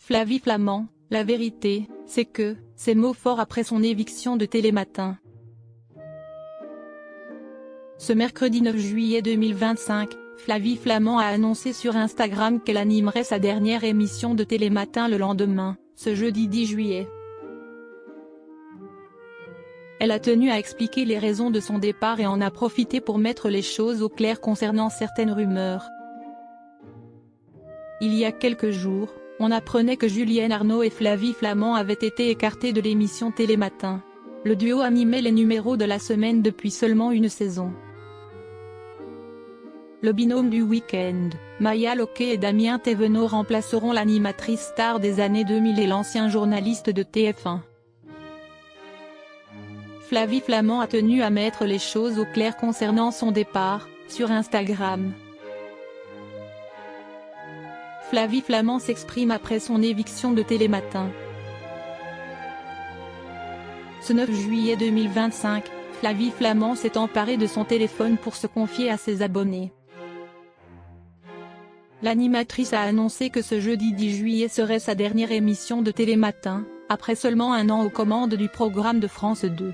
Flavie Flament, la vérité, c'est que, ces mots forts après son éviction de Télématin. Ce mercredi 9 juillet 2025, Flavie Flament a annoncé sur Instagram qu'elle animerait sa dernière émission de Télématin le lendemain, ce jeudi 10 juillet. Elle a tenu à expliquer les raisons de son départ et en a profité pour mettre les choses au clair concernant certaines rumeurs. Il y a quelques jours, on apprenait que Julienne Arnaud et Flavie Flament avaient été écartés de l'émission Télématin. Le duo animait les numéros de la semaine depuis seulement une saison. Le binôme du week-end, Maya Locquet et Damien Thévenot remplaceront l'animatrice star des années 2000 et l'ancien journaliste de TF1. Flavie Flament a tenu à mettre les choses au clair concernant son départ, sur Instagram. Flavie Flament s'exprime après son éviction de Télématin. Ce 9 juillet 2025, Flavie Flament s'est emparée de son téléphone pour se confier à ses abonnés. L'animatrice a annoncé que ce jeudi 10 juillet serait sa dernière émission de Télématin, après seulement un an aux commandes du programme de France 2.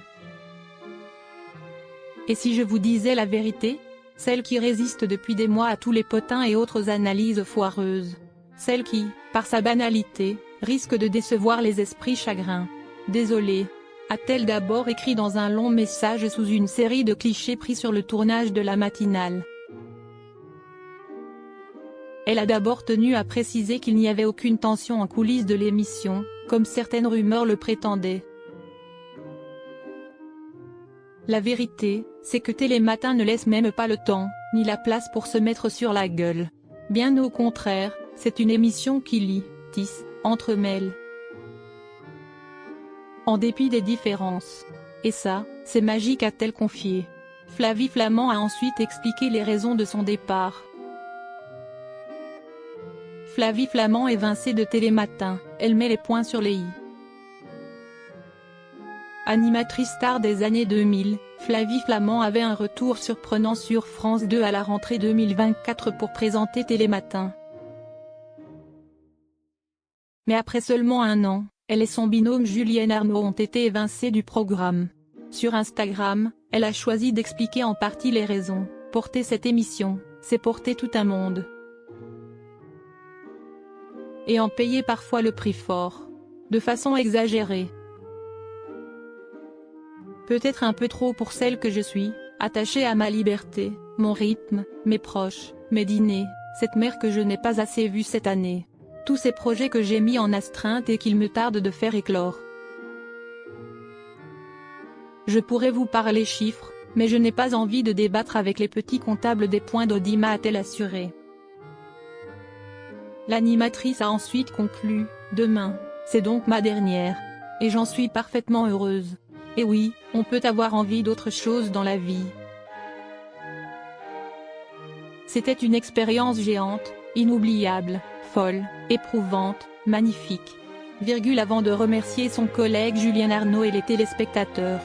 Et si je vous disais la vérité ? Celle qui résiste depuis des mois à tous les potins et autres analyses foireuses. Celle qui, par sa banalité, risque de décevoir les esprits chagrins. Désolée, a-t-elle d'abord écrit dans un long message sous une série de clichés pris sur le tournage de la matinale. Elle a d'abord tenu à préciser qu'il n'y avait aucune tension en coulisses de l'émission, comme certaines rumeurs le prétendaient. La vérité, c'est que Télématin ne laisse même pas le temps, ni la place pour se mettre sur la gueule. Bien au contraire, c'est une émission qui lie, tisse, entremêle. En dépit des différences. Et ça, c'est magique, a-t-elle confié. Flavie Flament a ensuite expliqué les raisons de son départ. Flavie Flament évincée de Télématin, elle met les points sur les i. Animatrice star des années 2000, Flavie Flament avait un retour surprenant sur France 2 à la rentrée 2024 pour présenter Télématin. Mais après seulement un an, elle et son binôme Julienne Arnaud ont été évincés du programme. Sur Instagram, elle a choisi d'expliquer en partie les raisons. Porter cette émission, c'est porter tout un monde. Et en payer parfois le prix fort. De façon exagérée. Peut-être un peu trop pour celle que je suis, attachée à ma liberté, mon rythme, mes proches, mes dîners, cette mère que je n'ai pas assez vue cette année. Tous ces projets que j'ai mis en astreinte et qu'il me tarde de faire éclore. Je pourrais vous parler chiffres, mais je n'ai pas envie de débattre avec les petits comptables des points d'Audimat, a-t-elle assuré. L'animatrice a ensuite conclu, demain, c'est donc ma dernière. Et j'en suis parfaitement heureuse. Et oui, on peut avoir envie d'autre chose dans la vie. C'était une expérience géante, inoubliable, folle, éprouvante, magnifique. Avant de remercier son collègue Julienne Arnaud et les téléspectateurs.